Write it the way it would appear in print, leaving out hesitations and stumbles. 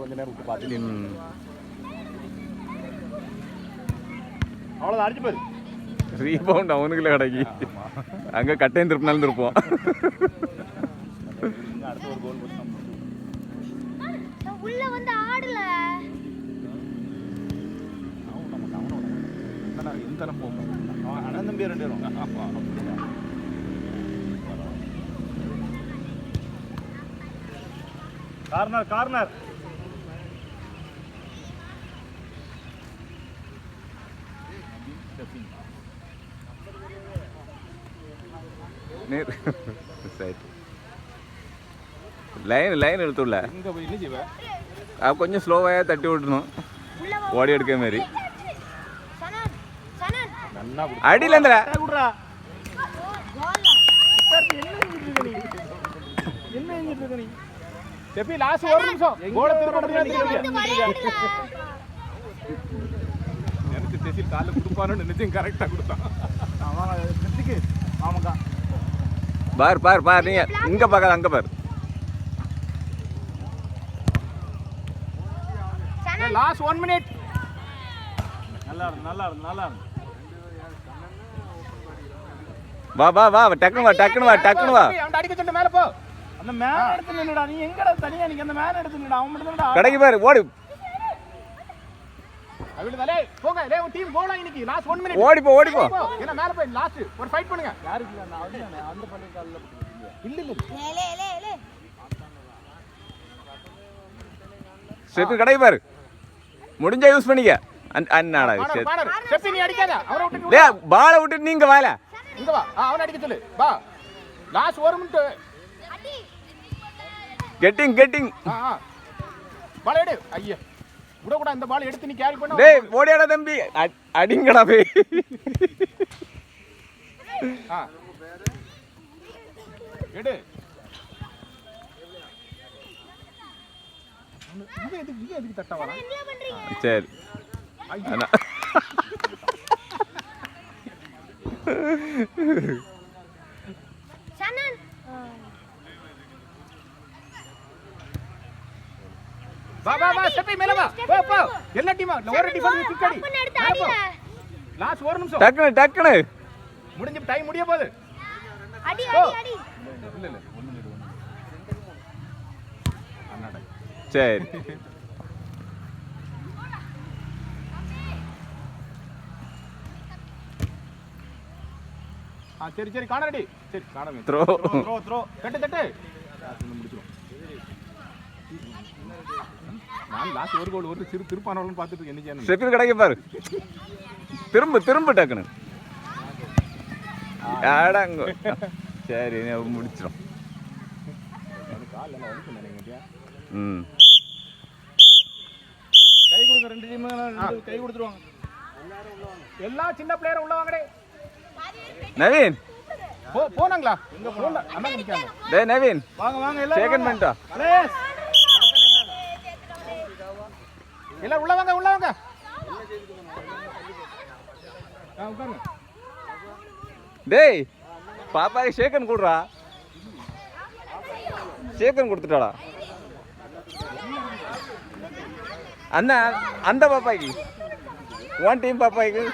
கொஞ்ச நேரம் விட்டு பார்த்துட்டு அவ்வளோதான் அடிச்சு போயிரு. ரீபவுண்ட் அவனுக்குள்ள கிடைக்கி அங்கே கட்டையும் திருப்பினாலும் திருப்போம். அடுத்த ஒரு கோல் உள்ள வந்து ஆடல எந்த போகும் அண்ணன் தம்பி ரெண்டு பேரும் கார்னர் கார்னர் லைன் எடுத்துள்ள இங்கே போய் என்ன செய்வேன் கொஞ்சம் ஸ்லோவாக தட்டி விட்டணும் ஓடி எடுக்க மாதிரி நல்லா அடியில் இருந்துடா என்ன செஞ்சுட்டு இருக்க நீ செப்பி லாஸ்ட் ஒரு நிமிஷம் கோல எனக்கு தெசில் காலில் கொடுப்பான்னு நினைச்சேன் கரெக்டாக கொடுத்தான் ஆமாக்கா பார் பார் பார் நீங்க இங்க பார்க்காத அங்க பார். லாஸ்ட் 1 மினிட் நல்லா இருக்கு நல்லா இருக்கு நல்லா இருக்கு. வா வா வா டக்குனு வா டக்குனு வா டக்குனு வா. அவன் அடிக்க சொல்லிட்டு மேல போ. அந்த மேல எடுத்து நின்னுடா நீ எங்கடா தனியா நீங்க அந்த மேல எடுத்து நின்னுடா அவன் மட்டும் தான் கடைக்கு பாரு ஓடு. அவிடுதலே போங்க டேய் உன் டீம் கோலா இன்னைக்கு லாஸ்ட் 1 மினிட் ஓடி போ ஓடி போ. ஏனா மேல போய் லாஸ்ட் ஒரு ஃபைட் பண்ணுங்க. யாருக்கு அந்த பண்ணி கால்ல இல்ல லே செப்பி கடைக்கு பாரு முடிஞ்சா யூஸ் பண்ணிக்க. அண்ணாடா செப்பி நீ அடிக்காத அவரை விட்டு டேய் பாலை விட்டு நீங்க வால இங்க வா அவனை அடிக்க சொல்லு வா லாஸ்ட் 1 மினிட் அடி கெட்டிங் பால் எடு ஐயா விட கூட இந்த பால் எடுத்து நீ கேரி பண்ணு. டேய் ஓடியாடா தம்பி அடிங்கடா போய். எடு இங்க எதுக்கு தட்ட வர சரி சனன் வா வா வா ஸ்டெப் மேல வா போ போ எல்லா டீமா ஒரு டிஃபென்ஸ் கிக் அடி அப்ப எடுத்து அடில லாஸ்ட் 1 நிமிஷம் டக்குனு முடிஞ்சு டைம் முடிய போகுது. அடி இல்ல 1 மினிட் அண்ணாடா சரி சரி காணடி சரி காணமே த்ரோ தட்டு முடிச்சிரும். நான் லாஸ்ட் ஒரு கோல் ஒரு திருப்பானவளன்னு பார்த்துட்டு என்ன செய்யணும். செப்பி கடைக்கு பாரு திரும்ப டக்குனு ஆடாங்க சரி முடிச்சிடும். கை கொடுங்க ரெண்டு டீம் கை கொடுத்துருவாங்க. எல்லா சின்ன பிளேயரும் உள்ள வாங்கடே. நவீன் போனாங்களா எங்க போன அண்ணா நிக்காங்க. டேய் நவீன் வாங்க எல்லாம் செகண்ட் மினிட்டா ப்ளீஸ் எல்லாம் உள்ள வாங்க உட்காருங்க. டேய் பாப்பாக்கு ஷேக்கன் கொடுறா. ஷேக்கன் கொடுத்துட்டாடா அண்ணா அந்த பாப்பாய்க்கு 1 டீம் பாப்பாய்க்கு